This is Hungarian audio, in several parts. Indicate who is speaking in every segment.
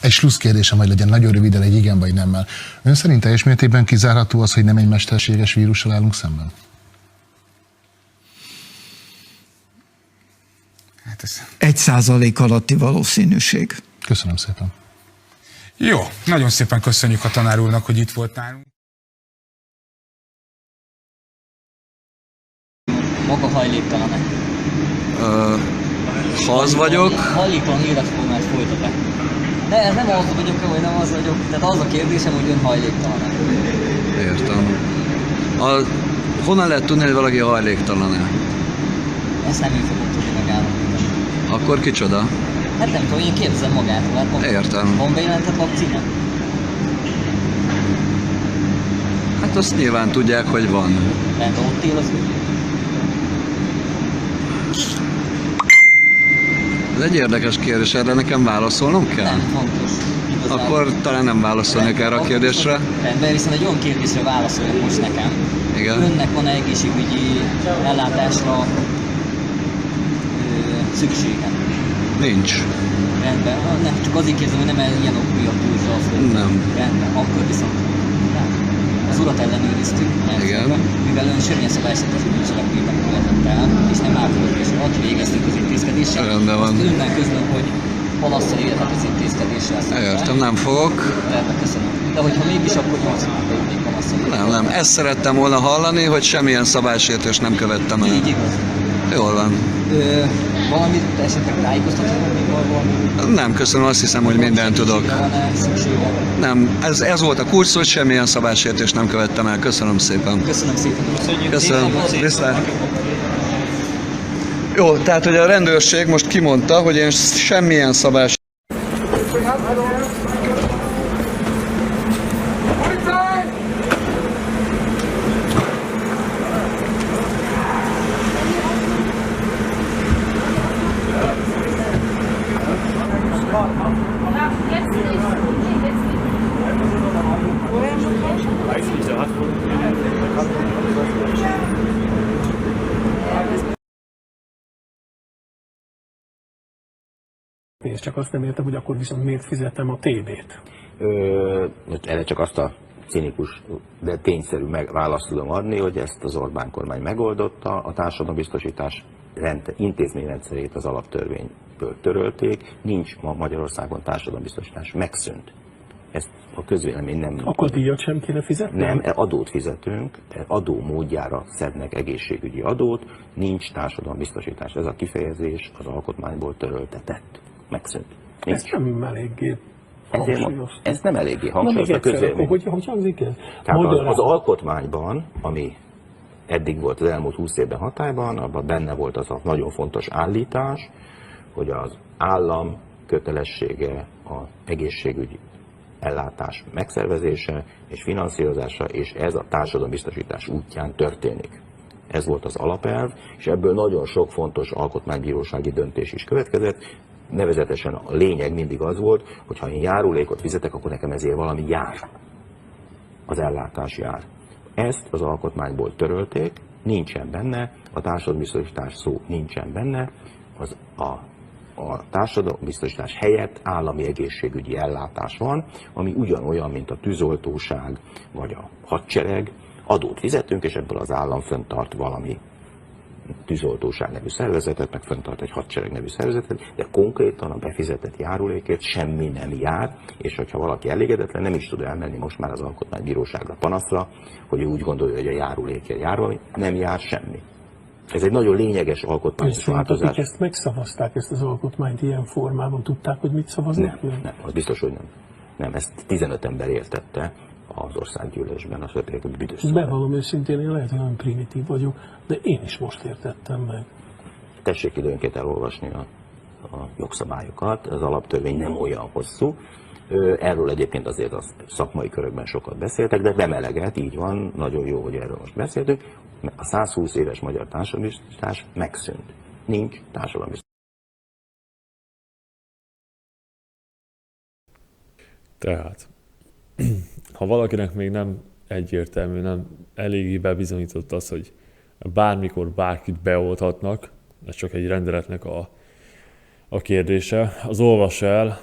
Speaker 1: Egy slusz kérdésem, vagy legyen nagyon röviden, egy igen vagy nemmel. Ön szerint teljes mértékben kizárható az, hogy nem egy mesterséges vírussal állunk szemben?
Speaker 2: Hát ez...
Speaker 3: 1% alatti valószínűség.
Speaker 1: Köszönöm szépen.
Speaker 2: Jó, nagyon szépen köszönjük a tanár úrnak, hogy itt volt nálunk.
Speaker 4: Maga hajléktalan-e?
Speaker 5: Ha az vagyok...
Speaker 4: Hajléktalan életformát folytat-e? De ez nem az vagyok-e, vagy nem az vagyok. Tehát az a kérdésem, hogy ön hajléktalan-e.
Speaker 5: Értem. Honnan lehet tudni, hogy valaki hajléktalan-e?
Speaker 4: Ezt nem én fogom tudni megállapítani.
Speaker 5: Akkor kicsoda?
Speaker 4: Hát nem tudom, én kérdezem magától. Hát
Speaker 5: Értem.
Speaker 4: van bejelentett vakcina?
Speaker 5: Hát azt nyilván tudják, hogy van.
Speaker 4: Rendben, ott él az úgy.
Speaker 5: Ez egy érdekes kérdés, erre nekem válaszolnom kell?
Speaker 4: Nem, fontos. Igazából.
Speaker 5: Akkor talán nem válaszolnék erre a kérdésre.
Speaker 4: Rendben, viszont egy olyan kérdésre válaszoljon most nekem.
Speaker 5: Igen.
Speaker 4: Önnek van egészségügyi ellátásra szüksége?
Speaker 5: Nincs.
Speaker 4: Rendben, nem, csak azért kérdezem, hogy nem ilyen ok miatt túlzsa azt, hogy...
Speaker 5: Nem.
Speaker 4: Rendben, akkor viszont az urat ellenőriztük,
Speaker 5: Igen.
Speaker 4: mivel ön semmilyen szabálysértési bűncselekményben követett el, és nem átolódás alatt végeztük az intézkedéssel.
Speaker 5: Rendben van.
Speaker 4: Azt önnek közlöm, hogy panasszal élhet az intézkedéssel.
Speaker 5: Értem, nem fogok.
Speaker 4: Rendben, köszönöm. De hogyha mégis, akkor 8 hónapig még panasszal élhet.
Speaker 5: Nem. Ezt szerettem volna hallani, hogy semmilyen szabálysértést nem követtem el.
Speaker 4: Így igaz.
Speaker 5: Jól van.
Speaker 4: Valamit esetleg tájékoztathatok még valami?
Speaker 5: Nem, köszönöm, azt hiszem, hogy mindent tudok.
Speaker 4: Van-e szüksége?
Speaker 5: Nem, ez volt a kursz, hogy semmilyen szabálysértést nem követtem el. Köszönöm szépen.
Speaker 4: Köszönöm szépen.
Speaker 5: Köszönöm. Viszlát. Jó, tehát hogy a rendőrség most kimondta, hogy én semmilyen szabálysértést...
Speaker 6: És csak azt nem értem, hogy akkor viszont miért fizetem a TB-t.
Speaker 7: Erre csak azt a cinikus, de tényszerű választ tudom adni, hogy ezt az Orbán kormány megoldotta, a társadalombiztosítás intézményrendszerét az alaptörvényből törölték, nincs ma Magyarországon társadalombiztosítás, megszűnt. Ezt a közvélemény nem...
Speaker 6: Akkor díjat sem kéne fizetni?
Speaker 7: Nem, adót fizetünk, adó módjára szednek egészségügyi adót, nincs társadalombiztosítás. Ez a kifejezés az alkotmányból töröltetett. Megszűnt.
Speaker 6: Ez nem eléggé hangsúlyos.
Speaker 7: Ez nem eléggé hangsúlyos a közvélemény.
Speaker 6: Hogy hangzik ez?
Speaker 7: Az alkotmányban, ami eddig volt az elmúlt 20 évben hatályban, abban benne volt az a nagyon fontos állítás, hogy az állam kötelessége az egészségügyi ellátás megszervezése és finanszírozása, és ez a társadalombiztosítás útján történik. Ez volt az alapelv, és ebből nagyon sok fontos alkotmánybírósági döntés is következett. Nevezetesen a lényeg mindig az volt, hogy ha én járulékot fizetek, akkor nekem ezért valami jár. Az ellátás jár. Ezt az alkotmányból törölték, nincsen benne, a társadalombiztosítás szó nincsen benne, a társadalombiztosítás helyett állami egészségügyi ellátás van, ami ugyanolyan, mint a tűzoltóság vagy a hadsereg. Adót fizetünk, és ebből az állam fönntart valami tűzoltóság nevű szervezetet, meg fönntart egy hadsereg nevű szervezetet, de konkrétan a befizetett járulékért semmi nem jár, és hogyha valaki elégedetlen, nem is tud elmenni most már az alkotmánybíróságra panaszra, hogy ő úgy gondolja, hogy a járulékért jár valami, nem jár semmi. Ez egy nagyon lényeges alkotmányos változás.
Speaker 6: Akik ezt megszavazták, ezt az alkotmányt ilyen formában, tudták, hogy mit szavaznak?
Speaker 7: Nem, az biztos, hogy nem. Nem, ezt 15 ember értette az országgyűlésben, a többiek büdös.
Speaker 6: Bevallom őszintén, én lehet, hogy nagyon primitív vagyok, de én is most értettem meg. Tessék
Speaker 7: időnként elolvasni a jogszabályokat, az alaptörvény nem olyan hosszú. Erről egyébként azért a szakmai körökben sokat beszéltek, de nem eleget, így van, nagyon jó, hogy erről most beszéltünk. A 120 éves magyar társadalombiztosítás megszűnt. Nincs társadalombiztosítás.
Speaker 8: Tehát, ha valakinek még nem egyértelmű, nem eléggé bebizonyított az, hogy bármikor bárkit beolthatnak, ez csak egy rendeletnek a kérdése, az olvassa el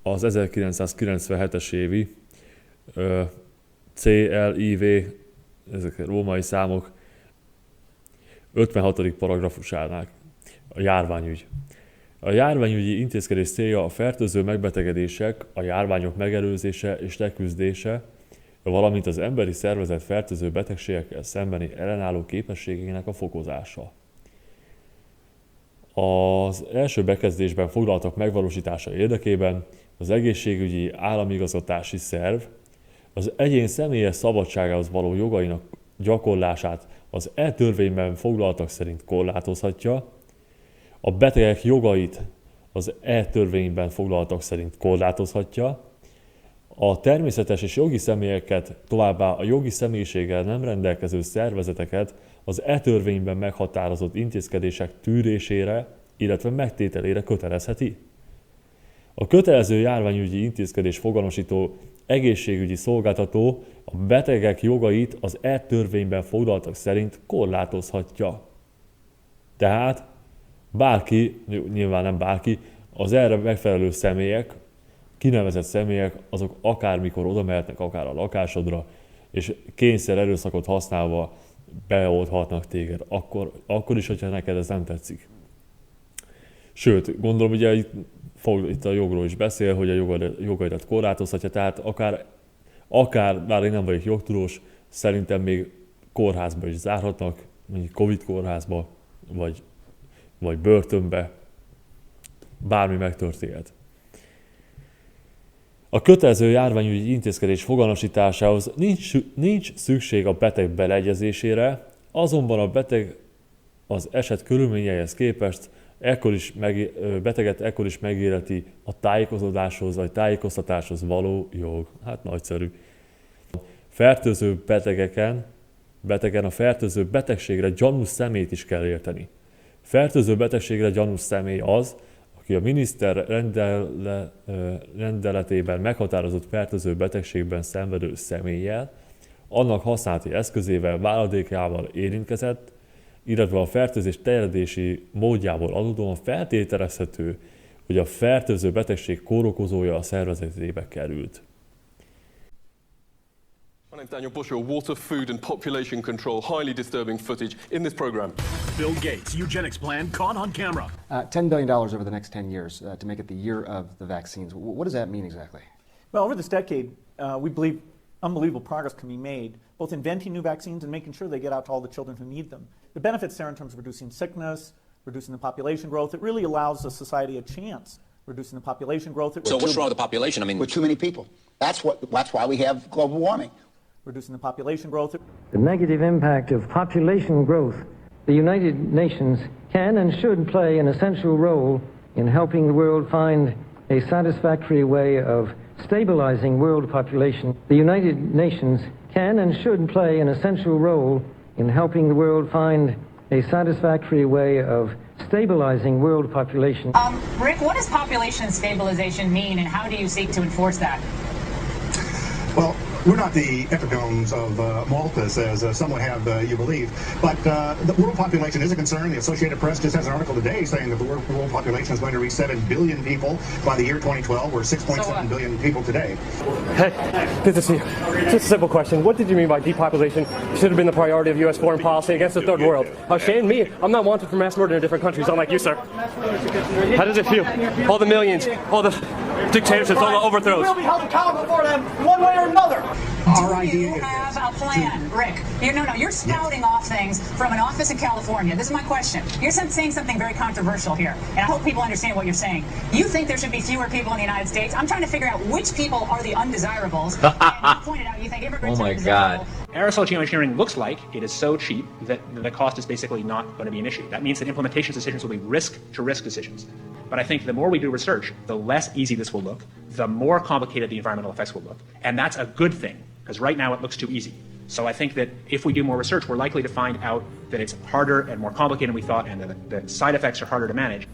Speaker 8: az 1997-es évi CLIV, ezek a római számok, 56. paragrafusánál a járványügy. A járványügyi intézkedés célja a fertőző megbetegedések, a járványok megelőzése és leküzdése, valamint az emberi szervezet fertőző betegségekkel szembeni ellenálló képességének a fokozása. Az első bekezdésben foglaltak megvalósítása érdekében az egészségügyi államigazgatási szerv az egyén személyes szabadságához való jogainak gyakorlását az e-törvényben foglaltak szerint korlátozhatja, a betegek jogait az e-törvényben foglaltak szerint korlátozhatja, a természetes és jogi személyeket, továbbá a jogi személyiséggel nem rendelkező szervezeteket az e-törvényben meghatározott intézkedések tűrésére, illetve megtételére kötelezheti. A kötelező járványügyi intézkedés foganosító egészségügyi szolgáltató a betegek jogait az e-törvényben foglaltak szerint korlátozhatja. Tehát bárki, nyilván nem bárki, az erre megfelelő személyek, kinevezett személyek, azok akármikor oda mehetnek akár a lakásodra, és kényszer erőszakot használva beolthatnak téged, akkor is, hogyha neked ez nem tetszik. Sőt, gondolom, ugye itt a jogról is beszél, hogy a jogaidat korlátozhatja, tehát akár, bár én nem vagyok jogtudós, szerintem még kórházba is zárhatnak, mondjuk Covid kórházba, vagy börtönbe, bármi megtörténhet. A kötelező járványügyi intézkedés foganosításához nincs szükség a beteg beleegyezésére, azonban a beteg az eset körülményeihez képest beteget ekkor is megéleti a tájékozódáshoz vagy tájékoztatáshoz való jog. Hát nagyszerű. Fertőző betegen a fertőző betegségre gyanús személyt is kell érteni. Fertőző betegségre gyanús személy az, aki a miniszter rendeletében meghatározott fertőző betegségben szenvedő személlyel, annak használati eszközével, váladékával érintkezett, illetve a fertőzés terjedési módjából adódóan feltételezhető, hogy a fertőző betegség kórokozója a szervezetébe került.
Speaker 9: My name's Daniel Bushell, Water, Food and Population Control, highly disturbing footage in this program.
Speaker 10: Bill Gates' eugenics plan caught on camera.
Speaker 11: $10 billion over the next 10 years to make it the year of the vaccines. What does that mean exactly?
Speaker 10: Well, over this decade, we believe unbelievable progress can be made, both inventing new vaccines and making sure they get out to all the children who need them. The benefits there in terms of reducing sickness, reducing the population growth, it really allows the society a chance. Reducing the population growth.
Speaker 12: So what's wrong with the population? I mean, we're too many people. That's why we have global warming.
Speaker 10: Reducing the population growth.
Speaker 13: The negative impact of population growth. The United Nations can and should play an essential role in helping the world find a satisfactory way of stabilizing world population. The United Nations can and should play an essential role in helping the world find a satisfactory way of stabilizing world population.
Speaker 14: Rick, what does population stabilization mean, and how do you seek to enforce that?
Speaker 15: Well, we're not the epigones of Malthus, as some would have you believe, but the world population is a concern. The Associated Press just has an article today saying that the world population is going to reach 7 billion people by the year 2012. We're 6.7 billion people today.
Speaker 16: Hey, good to see you. Just a simple question. What did you mean by depopulation should have been the priority of U.S. foreign policy against the third world? Shane, me, I'm not wanted for mass murder in different countries, unlike you, sir. How does it feel? All the millions, all the dictatorships, all the overthrows.
Speaker 10: We'll be held accountable for them one way or another.
Speaker 14: Do you have a plan, Rick? You're spouting off things from an office in California. This is my question. You're saying something very controversial here, and I hope people understand what you're saying. You think there should be fewer people in the United States? I'm trying to figure out which people are the undesirables. And you pointed out you think immigrants are undesirable.
Speaker 17: Aerosol geoengineering looks like it is so cheap that the cost is basically not going to be an issue. That means that implementation decisions will be risk-to-risk decisions. But I think the more we do research, the less easy this will look, the more complicated the environmental effects will look. And that's a good thing, because right now it looks too easy. So I think that if we do more research, we're likely to find out that it's harder and more complicated than we thought, and that the side effects are harder to manage.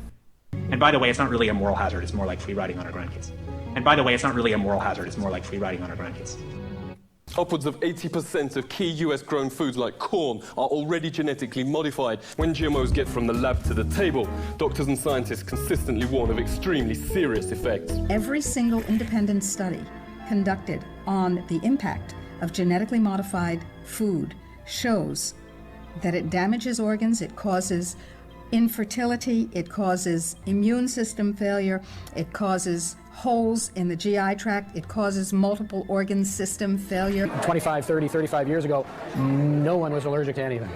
Speaker 17: And by the way, it's not really a moral hazard, it's more like free riding on our grandkids. And by the way, it's not really a moral hazard, it's more like free riding on our grandkids.
Speaker 9: Upwards of 80% of key US-grown foods like corn are already genetically modified. When GMOs get from the lab to the table, doctors and scientists consistently warn of extremely serious effects.
Speaker 18: Every single independent study conducted on the impact of genetically modified food shows that it damages organs, it causes infertility, it causes immune system failure, it causes holes in the GI tract, it causes multiple organ system failure.
Speaker 16: 25, 30, 35 years ago, no one was allergic to anything.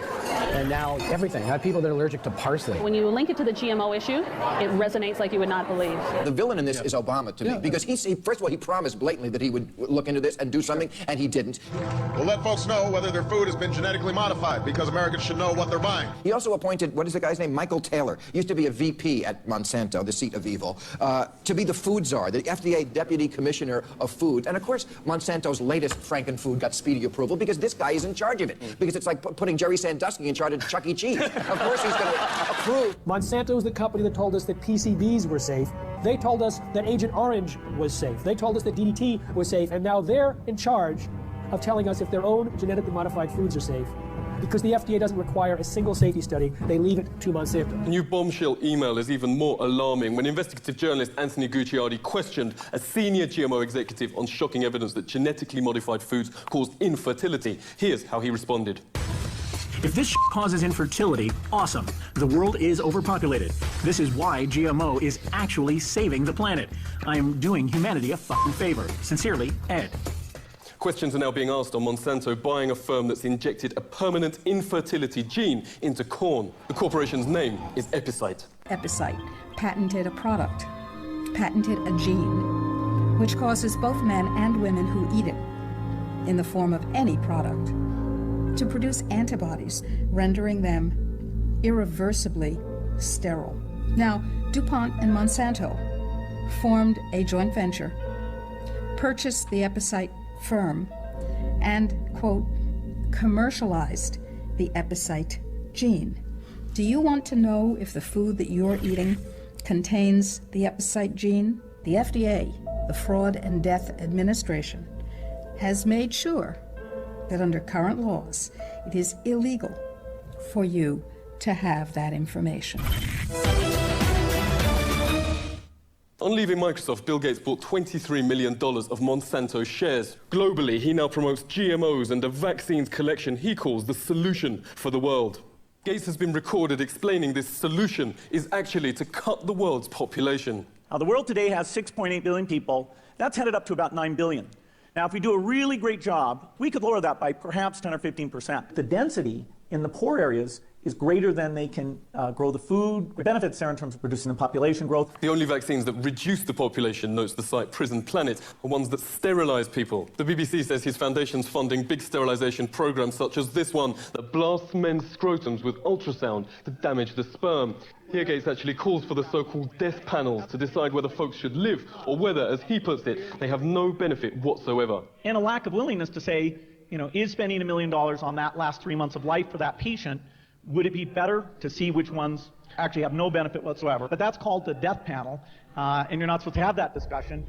Speaker 16: And now everything. I have people that are allergic to parsley.
Speaker 19: When you link it to the GMO issue, it resonates like you would not believe.
Speaker 12: The villain in this is Obama to me, because first of all, he promised blatantly that he would look into this and do something, and he didn't.
Speaker 20: We'll let folks know whether their food has been genetically modified, because Americans should know what they're buying.
Speaker 12: He also appointed, what is the guy's name? Michael Taylor. Used to be a VP at Monsanto, the seat of evil, to be the food czar, the FDA deputy commissioner of food. And of course, Monsanto's latest Frankenfood got speedy approval because this guy is in charge of it. Because it's like putting Jerry Sandusky in charge of Chuck E. Cheese. Of course he's going to approve.
Speaker 16: Monsanto is the company that told us that PCBs were safe. They told us that Agent Orange was safe. They told us that DDT was safe. And now they're in charge of telling us if their own genetically modified foods are safe. Because the FDA doesn't require a single safety study, they leave it to Monsanto.
Speaker 9: The new bombshell email is even more alarming when investigative journalist Anthony Gucciardi questioned a senior GMO executive on shocking evidence that genetically modified foods cause infertility. Here's how he responded.
Speaker 10: If this causes infertility, awesome. The world is overpopulated. This is why GMO is actually saving the planet. I am doing humanity a fucking favor. Sincerely, Ed.
Speaker 9: Questions are now being asked on Monsanto buying a firm that's injected a permanent infertility gene into corn. The corporation's name is Epicite.
Speaker 18: Epicite patented a product, patented a gene, which causes both men and women who eat it, in the form of any product, to produce antibodies, rendering them irreversibly sterile. Now, DuPont and Monsanto formed a joint venture, purchased the Epicite firm, and, quote, commercialized the Epicite gene. Do you want to know if the food that you're eating contains the Epicite gene? The FDA, the Fraud and Death Administration, has made sure that under current laws, it is illegal for you to have that information.
Speaker 9: On leaving Microsoft, Bill Gates bought $23 million of Monsanto shares. Globally, he now promotes GMOs and a vaccines collection he calls the solution for the world. Gates has been recorded explaining this solution is actually to cut the world's population.
Speaker 10: Now, the world today has 6.8 billion people. That's headed up to about 9 billion. Now, if we do a really great job, we could lower that by perhaps 10 or 15%. The density in the poor areas is greater than they can grow the food. The benefits there in terms of reducing the population growth.
Speaker 9: The only vaccines that reduce the population, notes the site Prison Planet, are ones that sterilize people. The BBC says his foundation's funding big sterilization programs such as this one that blasts men's scrotums with ultrasound to damage the sperm. Here Gates actually calls for the so-called death panels to decide whether folks should live or whether, as he puts it, they have no benefit whatsoever.
Speaker 10: And a lack of willingness to say, you know, is spending $1 million on that last 3 months of life for that patient, would it be better to see which ones actually have no benefit whatsoever? But that's called the death panel, and you're not supposed to have that discussion.